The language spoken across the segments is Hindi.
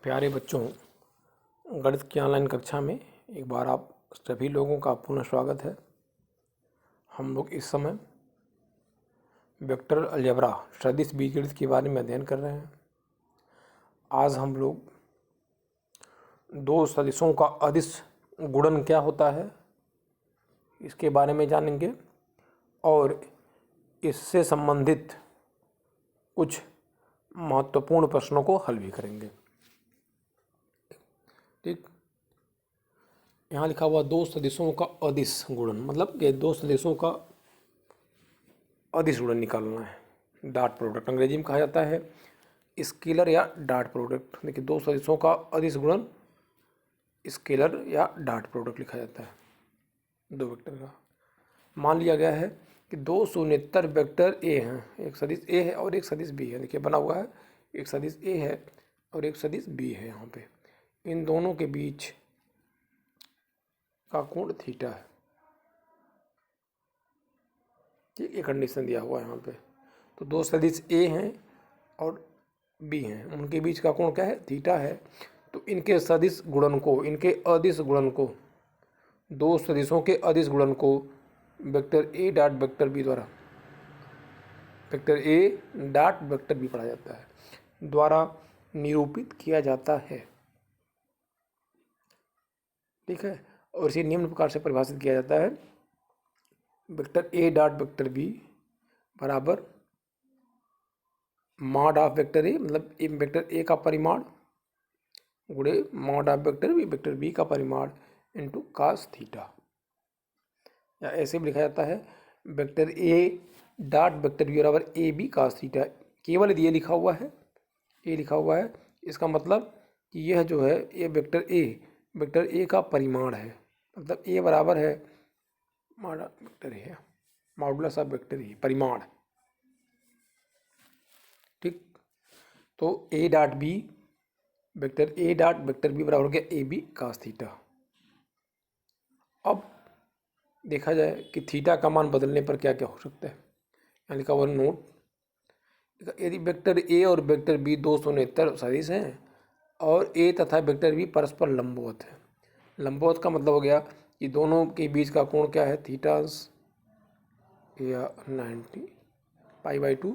प्यारे बच्चों, गणित की ऑनलाइन कक्षा में एक बार आप सभी लोगों का पुनः स्वागत है। हम लोग इस समय वेक्टर अलजेब्रा सदिश बीजगणित के बारे में अध्ययन कर रहे हैं। आज हम लोग दो सदिशों का अदिश गुणन क्या होता है इसके बारे में जानेंगे और इससे संबंधित कुछ महत्वपूर्ण प्रश्नों को हल भी करेंगे। ठीक, यहाँ लिखा हुआ दो सदिशों का अदिश गुणन, मतलब कि दो सदिशों का अदिश गुणन निकालना है। डॉट प्रोडक्ट अंग्रेजी में कहा जाता है स्केलर या डॉट प्रोडक्ट। देखिए, दो सदिशों का अदिश गुणन स्केलर या डॉट प्रोडक्ट लिखा जाता है दो वेक्टर का। मान लिया गया है कि दो शून्येतर वेक्टर ए हैं, एक सदिश ए है और एक सदिश बी है। देखिए बना हुआ है, एक सदिश ए है और एक सदिश बी है। यहाँ पे इन दोनों के बीच का कोण थीटा है। ये कंडीशन दिया हुआ है यहाँ पे। तो दो सदिश ए हैं और बी हैं, उनके बीच का कोण क्या है? थीटा है। तो इनके सदिश गुणन को, इनके अदिश गुणन को, दो सदिशों के अदिश गुणन को vector A dot vector B द्वारा, vector A dot vector B पढ़ा जाता है, द्वारा निरूपित किया जाता है। ठीक है, और इसे निम्न प्रकार से परिभाषित किया जाता है, vector A dot vector B बराबर मॉड ऑफ वेक्टर ए, मतलब वेक्टर ए का परिमाण गुणे मॉड ऑफ वेक्टर बी का परिमाण इंटू कास थीटा। या ऐसे भी लिखा जाता है vector A dot vector B बराबर ए बी कास थीटा। केवल ये लिखा हुआ है, ए लिखा हुआ है, इसका मतलब कि यह जो है ये वेक्टर ए का परिमाण है, मतलब ए बराबर है mod of vector A, modulus of vector A, परिमाण। ठीक, तो A dot B, vector A dot vector B बराबर हो गया ए बी कास थीटा। अब देखा जाए कि थीटा का मान बदलने पर क्या क्या हो सकता है। यहाँ लिखा हुआ नोट, यदि वेक्टर ए और वेक्टर बी दो शून्येतर सदिश हैं और ए तथा वेक्टर बी परस्पर लंबवत है। लंबवत का मतलब हो गया कि दोनों के बीच का कोण क्या है? थीटास या 90 पाई/2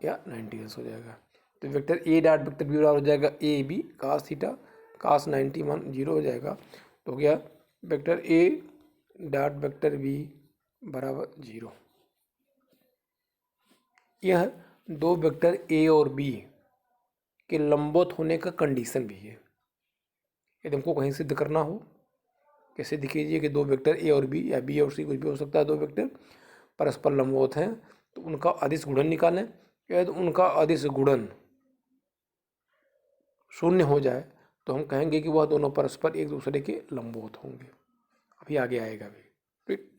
या 90 हो जाएगा। तो vector A dot vector B बराबर हो जाएगा ए बी कास थीटा, कास 90 मान 0 हो जाएगा। तो हो गया vector A dot vector B बराबर 0। यह दो वेक्टर ए और बी के लंबवत होने का कंडीशन भी है। यदि हमको कहीं सिद्ध करना हो, कैसे सिद्ध कीजिए कि दो वेक्टर ए और बी या बी और सी कुछ भी हो सकता है, दो वेक्टर परस्पर लंबवत हैं, तो उनका अदिश गुणन निकालें। यदि उनका अदिश गुणन शून्य हो जाए तो हम कहेंगे कि वह दोनों परस्पर एक दूसरे के लंबवत होंगे। अभी आगे आएगा भी। ठीक,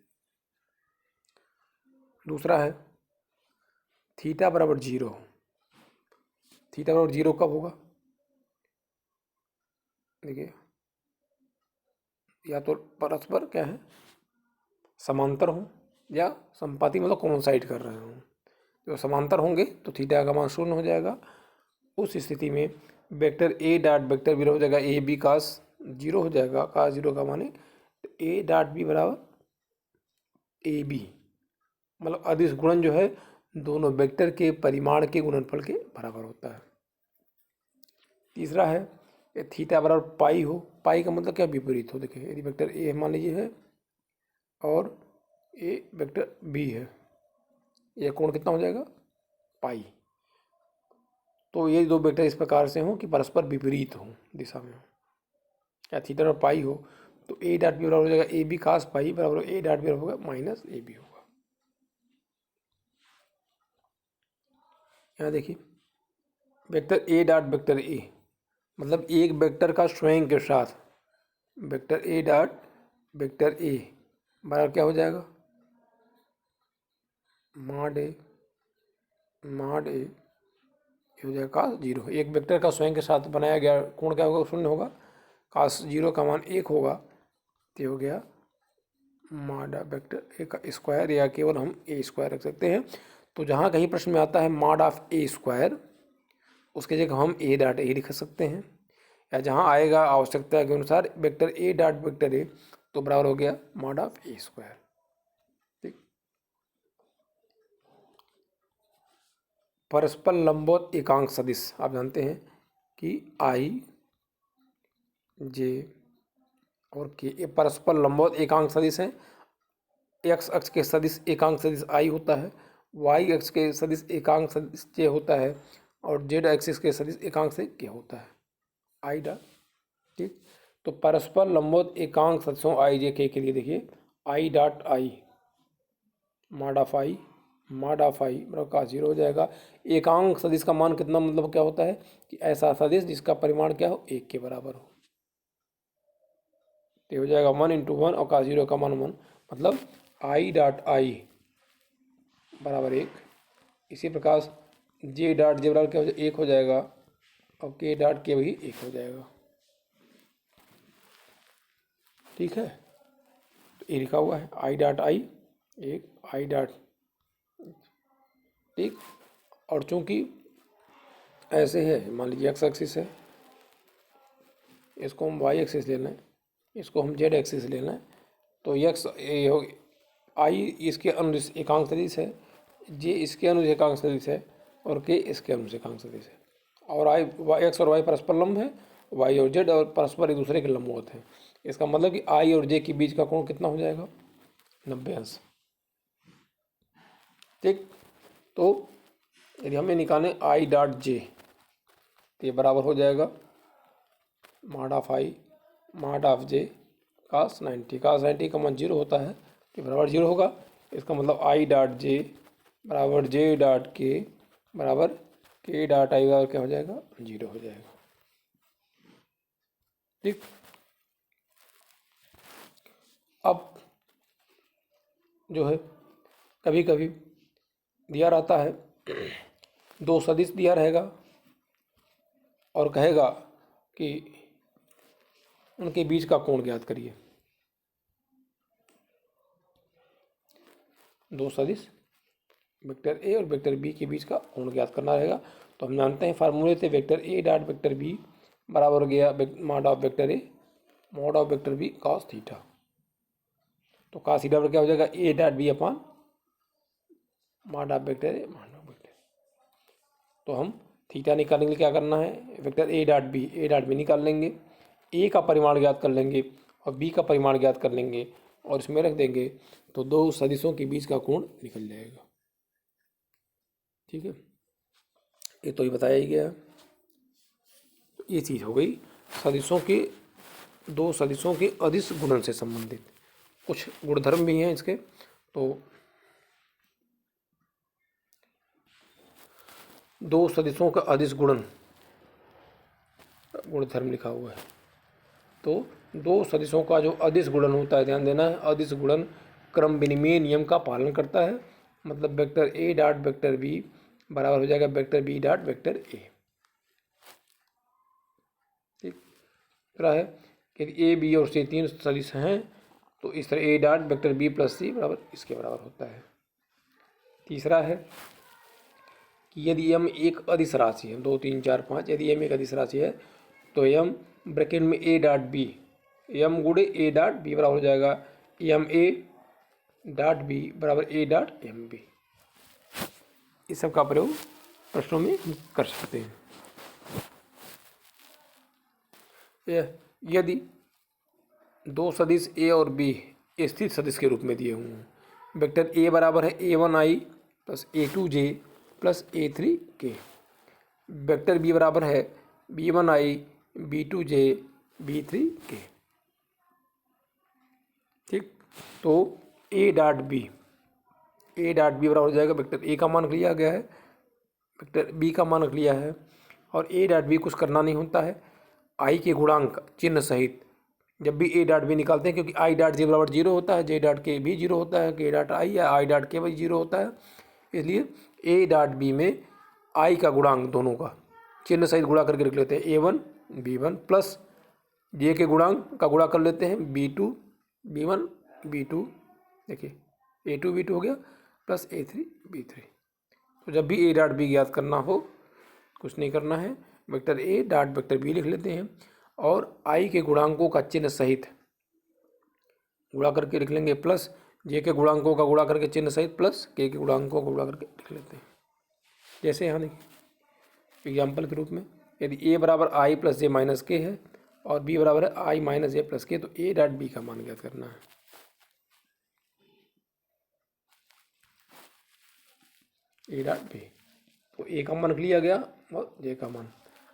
दूसरा है थीटा बराबर 0। थीटा बराबर 0 कब होगा? देखिए, या तो परस्पर क्या है, समांतर हो, या संपाती मतलब कोइंसाइड कर रहे हों। तो समांतर होंगे तो थीटा का मान 0 हो जाएगा। उस स्थिति में vector A dot vector B हो जाएगा ए बी कास 0 हो जाएगा। कास 0 का माने ए डॉट बी बराबर ए बी, मतलब अदिश गुणन जो है दोनों वेक्टर के परिमाण के गुणनफल के बराबर होता है। तीसरा है थीटा बराबर पाई हो। पाई का मतलब क्या? विपरीत हो। देखिए, यदि वेक्टर ए मान लीजिए है और ए वेक्टर बी है, यह कोण कितना हो जाएगा? पाई। तो ये दो वेक्टर इस प्रकार से हों कि परस्पर विपरीत हों दिशा में, या थीटा और पाई हो, तो ए डॉट बी बराबर हो जाएगा ए बी कास पाई बराबर ए डॉट बी होगा माइनस ए बी होगा। यहाँ देखिए vector A dot vector A, मतलब एक वेक्टर का स्वयं के साथ वेक्टर ए डॉट वेक्टर ए बराबर क्या हो जाएगा? मॉड ए हो जाएगा कास 0। एक वेक्टर का स्वयं के साथ बनाया गया कोण क्या होगा? 0 होगा। कास 0 का मान 1 होगा, तो हो गया मॉड वेक्टर ए का स्क्वायर, या केवल हम ए स्क्वायर रख सकते हैं। तो जहाँ कहीं प्रश्न में आता है मॉड ऑफ ए स्क्वायर, उसके जगह हम ए डॉट ए लिख सकते हैं। या जहाँ आएगा आवश्यकता के अनुसार वेक्टर ए डॉट वेक्टर ए, तो बराबर हो गया मॉड ऑफ ए स्क्वायर। ठीक, परस्पर लंबवत एकांक सदिश आप जानते हैं कि आई जे और के, ये परस्पर लंबवत एकांक सदिश हैं। एक्स अक्ष के सदिश एकांक सदिश आई होता है, वाई अक्ष के सदिश एकांक सदिश जे होता है, और जेड एक्सिस के सदिश एकांक से के होता है आई डॉट। ठीक, तो परस्पर लंबवत एकांक सदिशों आई जे के लिए देखिए I dot I mod of I बराबर का 0 हो जाएगा। एकांक सदिश का मान कितना, मतलब क्या होता है कि ऐसा सदिश जिसका परिमाण क्या हो, 1 के बराबर हो, तो हो जाएगा 1 × 1 और का 0 का मान 1, मतलब आई डॉट आई बराबर 1। इसी प्रकार जे डॉट जे बराबर क्या हो जाएगा, 1 हो जाएगा, और के डॉट के भी 1 हो जाएगा। ठीक है, तो ये लिखा हुआ है आई डॉट आई 1 आई डॉट। ठीक, और चूंकि ऐसे है, मान लीजिए एक्स एक्सिस है, इसको हम वाई एक्सिस ले लें, इसको हम जेड एक्सिस ले लें, तो एक्स आई इसके अनुदिश एकांक सदिश है, जे इसके अनुदिश एकांक सदिश है, और के इसके अनुदिश एकांक सदिश है, और आई एक्स और वाई परस्पर लंब है, वाई और जेड और परस्पर एक दूसरे के लंबवत हैं। इसका मतलब कि आई और जे के बीच का कोण कितना हो जाएगा, 90 अंश। ठीक, तो यदि हमें निकालें आई डॉट जे, तो ये बराबर हो जाएगा mod of I mod of J cos 90, cos 90 का मान 0 होता है, तो बराबर 0 होगा। इसका मतलब आई डॉट जे बराबर जे डॉट के बराबर के डॉट आई बराबर क्या हो जाएगा, 0 हो जाएगा। ठीक, अब जो है कभी कभी दिया रहता है, दो सदिश दिया रहेगा और कहेगा कि उनके बीच का कोण ज्ञात करिए। दो सदिश वेक्टर ए और वेक्टर बी के बीच का कोण ज्ञात करना रहेगा, तो हम जानते हैं फार्मूले से vector A dot vector B बराबर हो गया mod of vector A mod of vector B cos theta. तो cos थीटा पर क्या हो जाएगा, A dot B upon mod of vector A mod of vector. तो हम थीटा निकालने के लिए क्या करना है, वेक्टर ए डॉट बी निकाल लेंगे, ए का परिमाण ज्ञात कर लेंगे और बी का परिमाण ज्ञात कर लेंगे और इसमें रख देंगे, तो दो सदिशों के बीच का कोण निकल जाएगा। ठीक है, ये तो ही बताया ही गया। तो ये चीज़ हो गई सदिशों के, दो सदिशों के अदिश गुणन से संबंधित। कुछ गुणधर्म भी हैं इसके, तो दो सदिशों का अदिश गुणधर्म लिखा हुआ है। तो दो सदिशों का जो अदिश गुणन होता है, ध्यान देना है, अदिश गुणन क्रम विनिमय नियम का पालन करता है। मतलब vector A dot vector B बराबर हो जाएगा vector B dot vector A. ठीक, दूसरा है कि ए बी और सी तीन सदिश हैं, तो इस तरह A dot vector B plus C बराबर इसके बराबर होता है। तीसरा है कि यदि m एक अदिश राशि है, 2 3 4 5, यदि m एक अदिश राशि है तो m ब्रैकेट में a डॉट बी, m गुणे a डॉट बी बराबर हो जाएगा m a डॉट बी बराबर a डॉट m b। इस सब का प्रयोग प्रश्नों में कर सकते हैं। यदि दो सदिश a और b स्थिर सदिश के रूप में दिए हुए हैं, वेक्टर a बराबर है a1i plus a2j plus a3k, vector b बराबर है b1i b2j b3k। ठीक, तो a डॉट बी बराबर हो जाएगा, वेक्टर a का मान लिया गया है, वेक्टर b का मान लिया है, और a डॉट बी कुछ करना नहीं होता है, i के गुणांक चिन्ह सहित जब भी a डॉट बी निकालते हैं, क्योंकि i डॉट जे बराबर 0 होता है, j डॉट के भी 0 होता है, k डॉट i या i डॉट के भी 0 होता है, इसलिए a डॉट बी में i का गुणांक दोनों का चिन्ह सहित गुणा करके रख लेते हैं, a1 b1 प्लस j के गुणांक का गुणा कर लेते हैं b2 b1 b2, देखिए a2 b2 हो गया प्लस a3 b3। तो जब भी a डॉट बी ज्ञात करना हो, कुछ नहीं करना है, vector a dot vector B लिख लेते हैं, और आई के गुणांकों का चिन्ह सहित गुणा करके लिख लेंगे, प्लस जे के गुणांकों का गुणा करके चिन्ह सहित प्लस के गुणांकों को गुणा करके लिख लेते हैं। जैसे यहाँ देखिए एग्जाम्पल के रूप में, यदि ए बराबर आई प्लस जे माइनस के है और बी बराबर है आई माइनस जे प्लस के, तो ए डॉट बी का मान ज्ञात करना है। ए डॉट बी, तो ए का मान रख लिया गया और जे का मान।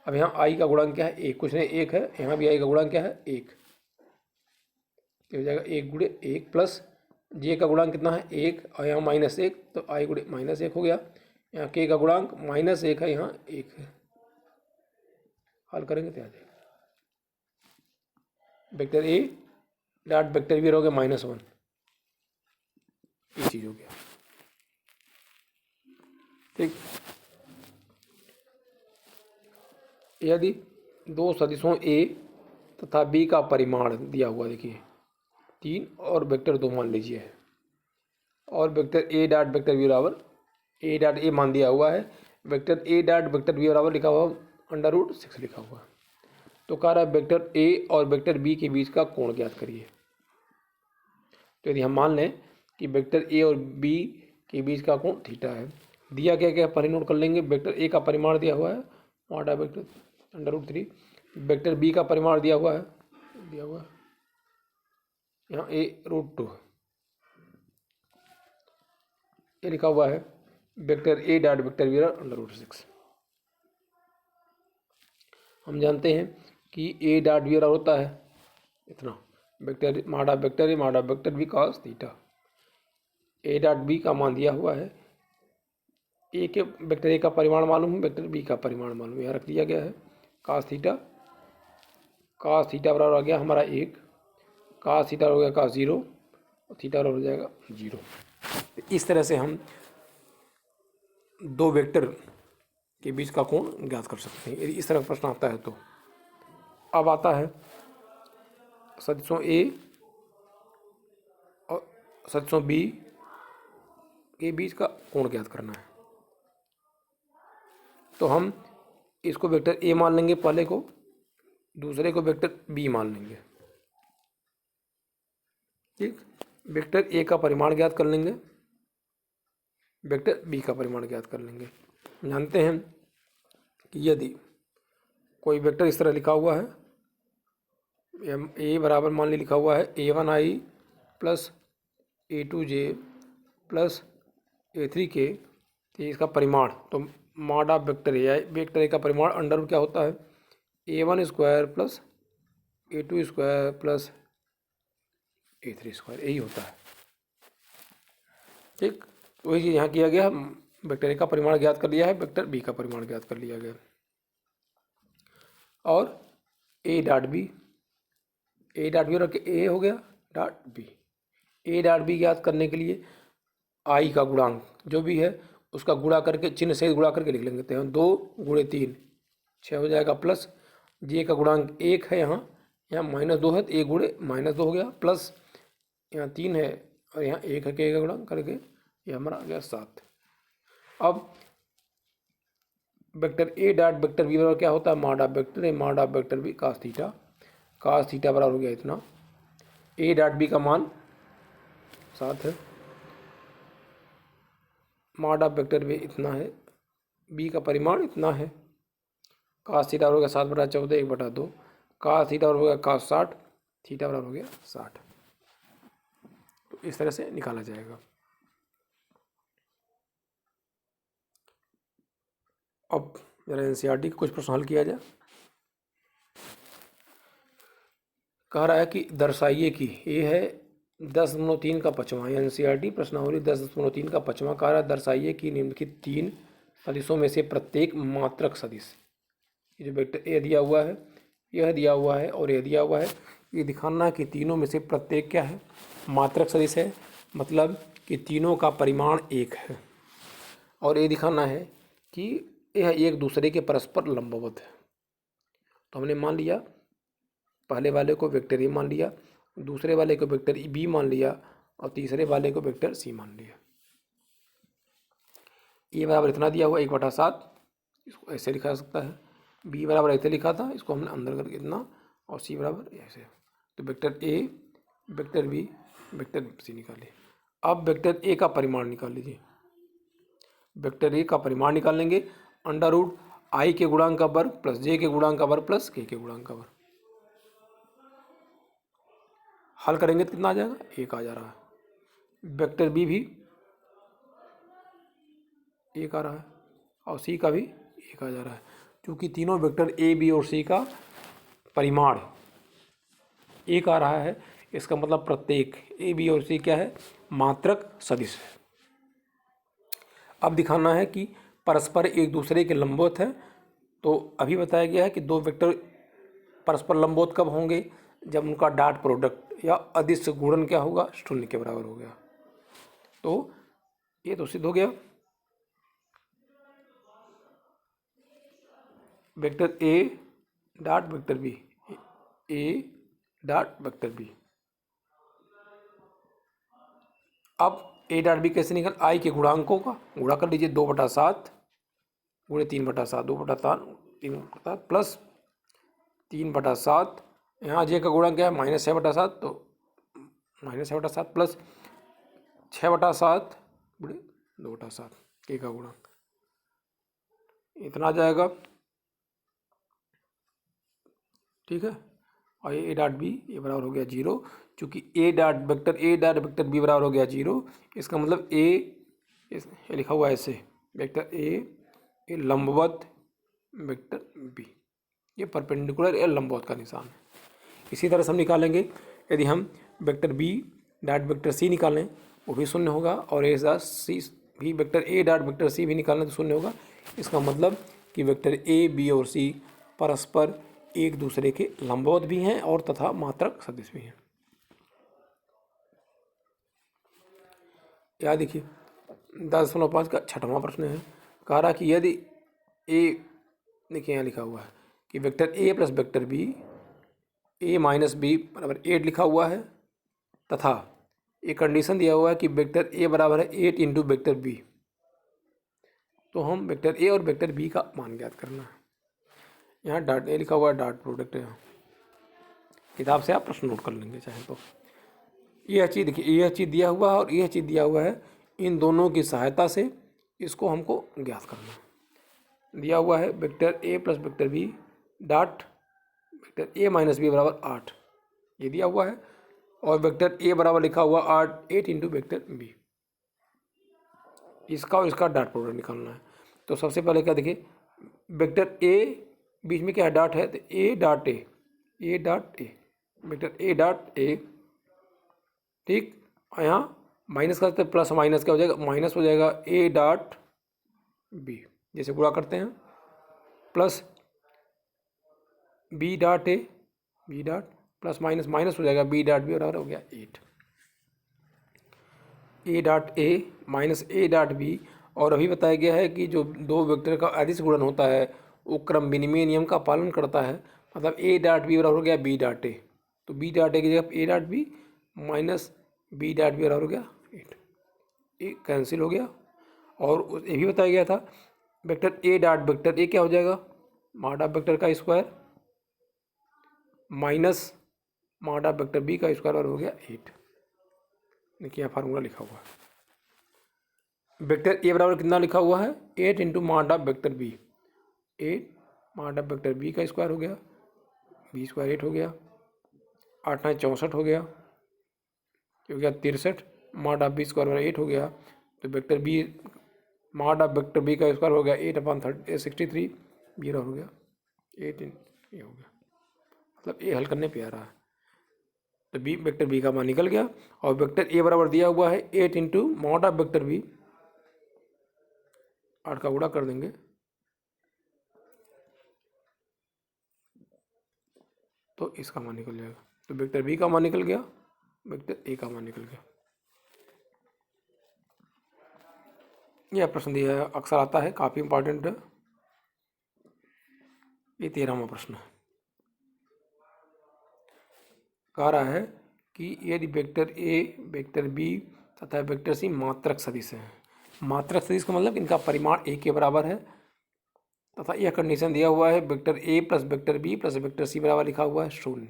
अब यहाँ आई का गुणांक क्या है, एक, कुछ नहीं एक है, यहाँ भी आई का गुणांक क्या है, एक, तो हो जाएगा एक गुणे एक, प्लस जे का गुणांक कितना है, एक, और यहाँ माइनस एक, तो आई गुणे माइनस एक हो गया। यहाँ के का गुणांक माइनस एक है, यहाँ एक है, हल करेंगे तो आ जाएगा vector A dot vector B हो गया -1, ये चीज हो गया। ठीक, यदि दो सदिशों ए तथा बी का परिमाण दिया हुआ, देखिए 3 और वेक्टर 2 मान लीजिए है, और vector A dot vector B बराबर ए डॉट ए मान दिया हुआ है, vector A dot vector B बराबर लिखा हुआ √6 लिखा हुआ है। तो कह रहा है वेक्टर ए और वेक्टर बी के बीच का कोण ज्ञात करिए। तो यदि हम मान लें कि वेक्टर ए और बी के बीच का कोण थीटा है, दिया क्या क्या परिनोट कर लेंगे, वेक्टर ए का परिमाण दिया हुआ है माडा वेक्टर √3, वेक्टर बी का परिमाण दिया हुआ है यहाँ a√2, ये लिखा हुआ है vector A dot vector B √6। हम जानते हैं कि ए डॉट बी बराबर होता है इतना, वेक्टर माडा vector A mod vector B cos theta. A dot B का मान दिया हुआ है, ए के वेक्टर ए का परिमाण मालूम है, वेक्टर बी का परिमाण मालूम है, यहाँ रख दिया गया है cos थीटा बराबर आ गया हमारा 1, cos थीटा हो गया cos 0 और थीटा बराबर हो जाएगा 0। इस तरह से हम दो वेक्टर के बीच का कोण ज्ञात कर सकते हैं यदि इस तरह का प्रश्न आता है तो। अब आता है सदिशों ए और सदिशों बी के बीच का कोण ज्ञात करना है। तो हम इसको वेक्टर ए मान लेंगे पहले को, दूसरे को वेक्टर बी मान लेंगे। ठीक, वेक्टर ए का परिमाण ज्ञात कर लेंगे, वेक्टर बी का परिमाण ज्ञात कर लेंगे। जानते हैं कि यदि कोई वेक्टर इस तरह लिखा हुआ है, ए बराबर मान ली लिखा हुआ है a1i plus a2j plus a3k, तो इसका परिमाण, तो मॉड ऑफ वेक्टर ए का परिमाण अंडर क्या होता है, a1² plus a2² plus a3², यही होता है। ठीक, वही चीज़ यहाँ किया गया, वेक्टर ए का परिमाण ज्ञात कर लिया है, वेक्टर बी का परिमाण ज्ञात कर लिया गया। और ए डॉट बी रख के ए हो गया dot B, A dot B ज्ञात करने के लिए आई का गुणांक जो भी है उसका गुणा करके चिन्ह से गुणा करके लिख लेंगे, तो 2 × 3 6 हो जाएगा, प्लस जे का गुणांक 1 है, यहाँ -2 है तो 1 × -2 हो गया, प्लस यहाँ 3 है और यहाँ 1 है, के का गुणांक करके ये हमारा आ गया 7। अब vector A dot vector B बराबर क्या होता है, mod of vector A mod of vector B cos theta बराबर हो गया इतना, ए डॉट बी का मान 7 है, मॉड ऑफ वेक्टर बी इतना है, बी का परिमाण इतना है, cos थीटा बराबर हो गया 7/14 1/2, cos थीटा बराबर हो गया cos 60, थीटा बराबर हो गया 60। तो इस तरह से निकाला जाएगा। अब जरा एनसीईआरटी के कुछ प्रश्न हल किया जाए। कह रहा है कि दर्शाइए कि ये है 10.3 का 5वां, एनसीईआरटी प्रश्नावली 10.3 का 5वां। कह रहा है दर्शाइए कि निम्नलिखित 3 सदिशों में से प्रत्येक मात्रक सदिश, ये जो वेक्टर ए दिया हुआ है, यह दिया हुआ है और यह दिया हुआ है, ये दिखाना है कि तीनों में से प्रत्येक क्या है, मात्रक सदिश है, मतलब कि तीनों का परिमाण 1 है, और ये दिखाना है कि यह एक दूसरे के परस्पर लंबवत है। तो हमने मान लिया पहले वाले को वेक्टर ए मान लिया, दूसरे वाले को वेक्टर बी मान लिया और तीसरे वाले को वेक्टर सी मान लिया। ए बराबर इतना दिया हुआ 1/7, इसको ऐसे लिखा जा सकता है, बी बराबर ऐसे लिखा था, इसको हमने अंदर करके इतना और सी बराबर ऐसे। तो vector A, vector B, vector C निकालिए। अब वेक्टर ए का परिमाण निकाल लीजिए। वेक्टर ए का परिमाण निकालेंगे अंडर रूट आई के गुणांक का वर्ग प्लस जे के गुणांक का वर्ग प्लस के गुणांक का वर्ग। हल करेंगे तो कितना आ जाएगा, 1 आ जा रहा है। वेक्टर बी भी 1 आ रहा है और सी का भी 1 आ जा रहा है। क्योंकि तीनों वेक्टर ए बी और सी का परिमाण 1 आ रहा है, इसका मतलब प्रत्येक ए बी और सी क्या है, मात्रक सदिश है। अब दिखाना है कि परस्पर एक दूसरे के लंबवत है। तो अभी बताया गया है कि दो वेक्टर परस्पर लंबवत कब होंगे, जब उनका डॉट प्रोडक्ट या अदिश गुणन क्या होगा, 0 के बराबर हो गया। तो ये तो सिद्ध हो गया। Vector A dot vector B, A dot vector B. अब ए डॉट बी कैसे निकल, आई के गुणांकों का गुणा कर लीजिए, 2/7 गुणे 3/7, 2/7 3/7 प्लस 3/7। यहाँ जे का गुणांक क्या है, -6/7, तो -6/7 प्लस 6/7 गुणे 2/7 के का गुणांक इतना आ जाएगा। ठीक है। और ए डॉट बी ये बराबर हो गया 0, चूँकि ए डॉट वेक्टर बी बराबर हो गया 0। इसका मतलब ए लिखा हुआ है ऐसे, वेक्टर ए लंबवत वेक्टर बी, ये परपेंडिकुलर या लंबवत का निशान है। इसी तरह से हम निकालेंगे, यदि हम vector B dot vector C निकालें वो भी 0 होगा, और ए डॉट सी भी vector A dot vector C भी निकालें तो 0 होगा। इसका मतलब कि वेक्टर ए बी और सी परस्पर एक दूसरे के लंबवत भी हैं और तथा मात्रक सदिश भी हैं। याद देखिए 10.5 का 6वां प्रश्न है। कह रहा कि यदि ए, देखिए यहाँ लिखा हुआ है कि vector A plus vector B, A minus B बराबर 8 लिखा हुआ है, तथा एक कंडीशन दिया हुआ है कि वेक्टर ए बराबर है 8 इंटू वेक्टर बी। तो हम वेक्टर ए और वेक्टर बी का मान ज्ञात करना है। यहाँ डॉट ए लिखा हुआ है, डॉट प्रोडक्ट है, किताब से आप प्रश्न नोट कर लेंगे चाहे तो। यह चीज़ देखिए, यह चीज़ दिया हुआ है और यह चीज़ दिया हुआ है, इन दोनों की सहायता से इसको हमको ज्ञात करना है। दिया हुआ है vector A plus vector B dot vector A minus B बराबर 8, ये दिया हुआ है, और वेक्टर ए बराबर लिखा हुआ 8 इंटू वेक्टर बी। इसका और इसका डॉट प्रोडक्ट निकालना है। तो सबसे पहले क्या देखिए, वेक्टर ए बीच में क्या है, डॉट है, तो A dot A vector A dot ए। ठीक, और यहाँ माइनस करते हैं, प्लस माइनस क्या हो जाएगा, माइनस हो जाएगा ए डॉट बी, जैसे गुणा करते हैं, plus B dot A, B dot plus minus minus हो जाएगा, बी डॉट बी बराबर हो गया 8, A dot A minus A dot B. और अभी बताया गया है कि जो दो वेक्टर का अदिश गुणन होता है वो क्रम विनिमय नियम का पालन करता है। मतलब ए डॉट बी बराबर हो गया बी डॉट ए, तो बी डॉट ए की जगह A dot B minus B dot B बराबर हो गया 8, ए कैंसिल हो गया। और ये भी बताया गया था वेक्टर ए डॉट वेक्टर ए क्या हो जाएगा, माड ऑफ वेक्टर का स्क्वायर माइनस माड ऑफ वेक्टर बी का स्क्वायर हो गया 8। देखिए यहाँ फार्मूला लिखा हुआ है, वेक्टर ए बराबर कितना लिखा हुआ है, 8 इंटू माड ऑफ वेक्टर बी, 8 माड ऑफ वेक्टर बी का स्क्वायर हो गया, बी स्क्वायर 8 हो गया, 8 9 64 हो गया, हो गया 63, माड ऑफ बी स्क्वायर 8 हो गया। तो वेक्टर बी माड ऑफ वेक्टर बी का स्क्वायर हो गया 8/63, बी हो गया 8 ये हो गया, मतलब ए हल करने पे आ रहा है। तो बी वेक्टर बी का मान निकल गया, और वेक्टर ए बराबर दिया हुआ है 8 into mod of vector B, 8 का गुणा कर देंगे तो इसका मान निकल जाएगा। तो वेक्टर बी का मान निकल गया, वेक्टर ए का मान निकल गया। यह प्रश्न दिया है, अक्सर आता है, काफ़ी इंपॉर्टेंट है। ये 13वां प्रश्न है। कह रहा है कि यदि वेक्टर ए वेक्टर बी तथा वेक्टर सी मात्रक सदिश हैं। मात्रक सदिश का मतलब इनका परिमाण ए के बराबर है, तथा यह कंडीशन दिया हुआ है vector A plus vector B plus vector C बराबर लिखा हुआ है 0।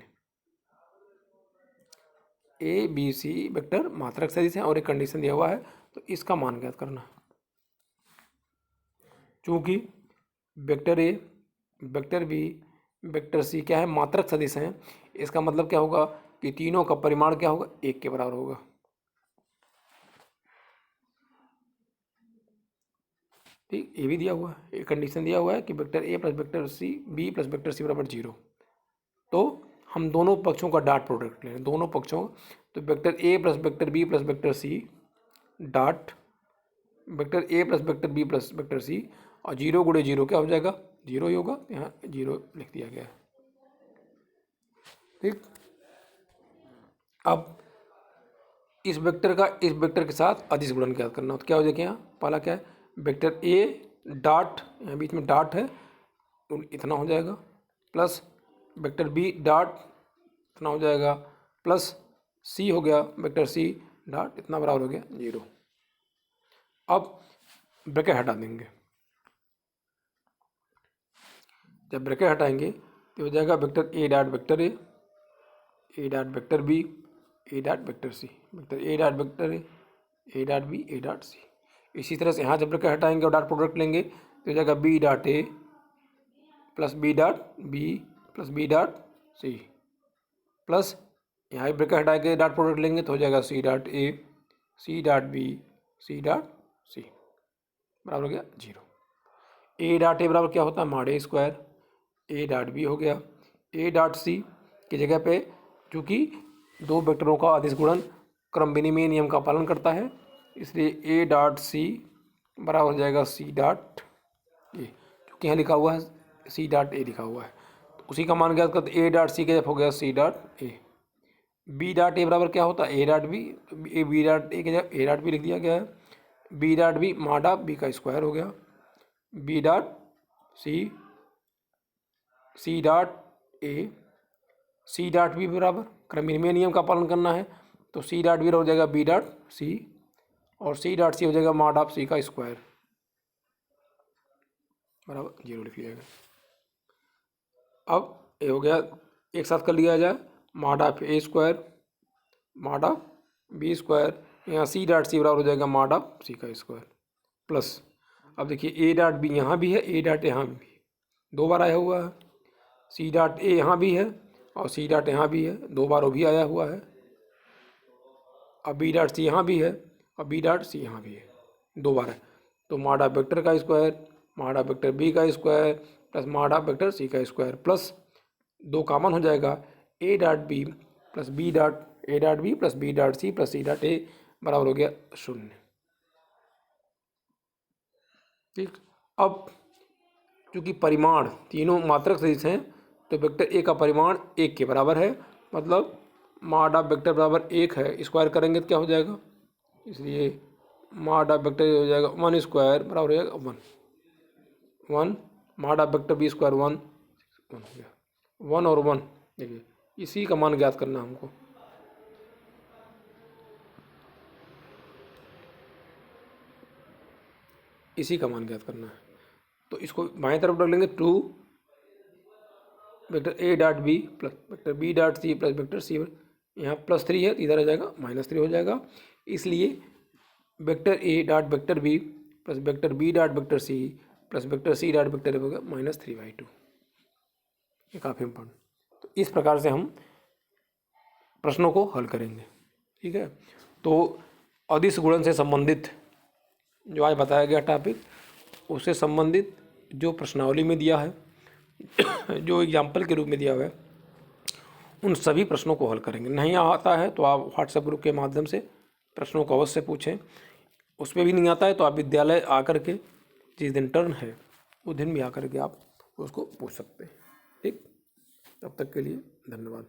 ए बी सी वेक्टर मात्रक सदिश हैं और एक कंडीशन दिया हुआ है, तो इसका मान ज्ञात करना। चूंकि vector A vector B vector C क्या है, मात्रक सदिश हैं, इसका मतलब क्या होगा कि तीनों का परिमाण क्या होगा, 1 के बराबर होगा। ठीक, ये भी दिया हुआ है, एक कंडीशन दिया हुआ है कि vector A plus vector C B plus vector C बराबर 0। तो हम दोनों पक्षों का डॉट प्रोडक्ट लें, दोनों पक्षों, तो vector A plus vector B plus vector C dot vector A plus vector B plus vector C, और 0 गुणे 0 क्या हो जाएगा, 0 ही होगा, यहाँ 0 लिख दिया गया है। ठीक, अब इस वेक्टर का इस वेक्टर के साथ अदिश गुणन ज्ञात करना हो, तो क्या हो जाएगा, यहाँ पहला क्या है, वेक्टर ए डॉट, यहाँ बीच में डॉट है, इतना हो जाएगा, प्लस वेक्टर बी डॉट इतना हो जाएगा, प्लस सी हो गया, वेक्टर सी डॉट इतना बराबर हो गया 0। अब ब्रैकेट हटा देंगे, जब ब्रैकेट हटाएंगे तो हो जाएगा vector A dot vector A dot vector B A dot vector C, vector A dot vector A dot B A dot C. इसी तरह से यहाँ जब ब्रैकेट हटाएंगे और डॉट प्रोडक्ट लेंगे तो हो जाएगा B dot A plus B dot B plus B dot C, plus यहाँ ब्रैकेट हटा के डॉट प्रोडक्ट लेंगे तो हो जाएगा C dot A C dot B C dot C बराबर हो गया 0। ए डॉट ए बराबर क्या होता है, mod A square, A dot B हो गया ए डॉट सी की जगह पे, चूँकि दो वेक्टरों का अदिश गुणन क्रम विनिमय नियम का पालन करता है, इसलिए ए डॉट सी बराबर हो जाएगा सी डॉट ए, क्योंकि यहाँ लिखा हुआ है सी डॉट ए लिखा हुआ है, तो उसी का मान ज्ञात करते ए डॉट सी के जब हो गया C dot A. B dot A बराबर क्या होता है, A dot B, B dot A के जब ए डॉट बी लिख दिया गया है, B dot B mod of B का स्क्वायर हो गया, B dot C C dot A C dot B बराबर क्रम विनिमय नियम का पालन करना है, तो सी डॉट बी हो जाएगा बी डॉट सी और सी डॉट सी हो जाएगा मॉड ऑफ सी का स्क्वायर बराबर 0 लिख लिया जाएगा। अब ये हो गया, एक साथ कर लिया जाए, mod of A square mod of B square, यहाँ सी डॉट सी बराबर हो जाएगा मॉड ऑफ सी का स्क्वायर, प्लस अब देखिए ए डॉट बी यहाँ भी है, ए डॉट यहाँ भी दो बार आया हुआ है, सी डॉट ए यहाँ भी है और सी डॉट यहाँ भी है, दो बार वो भी आया हुआ है, अब बी डॉट सी यहाँ भी है और बी डॉट सी यहाँ भी है, दो बार है, तो मॉड ऑफ वेक्टर का square mod of vector B का square plus mod of vector C का स्क्वायर, प्लस दो कॉमन हो जाएगा, A dot B plus B dot A dot B plus B dot C plus C dot A बराबर हो गया 0। ठीक, अब चूँकि परिमाण तीनों मात्रक सदिश हैं, तो वेक्टर ए का परिमाण 1 के बराबर है, मतलब मॉड ऑफ वेक्टर बराबर 1 है, स्क्वायर करेंगे तो क्या हो जाएगा, इसलिए मॉड ऑफ वेक्टर हो जाएगा 1 स्क्वायर बराबर हो जाएगा 1 mod of vector B square 1 हो गया 1 और 1, देखिए इसी का मान ज्ञात करना हमको। इसी का मान ज्ञात करना है, तो इसको बाएं तरफ रख लेंगे 2 vector A dot B plus vector B dot C plus vector C, यहाँ +3 है तो इधर आ जाएगा -3 हो जाएगा, इसलिए vector A dot vector B plus vector B dot vector C plus vector C dot vector होगा -3/2। ये काफ़ी इम्पोर्टेंट, तो इस प्रकार से हम प्रश्नों को हल करेंगे। ठीक है, तो अदिश गुणन से संबंधित जो आज बताया गया टॉपिक, उससे संबंधित जो प्रश्नावली में दिया है, जो एग्जाम्पल के रूप में दिया हुआ है, उन सभी प्रश्नों को हल करेंगे। नहीं आता है तो आप व्हाट्सएप ग्रुप के माध्यम से प्रश्नों को अवश्य पूछें, उसमें भी नहीं आता है तो आप विद्यालय आकर के जिस दिन टर्न है उस दिन भी आकर के आप उसको पूछ सकते हैं। ठीक, तब तक के लिए धन्यवाद।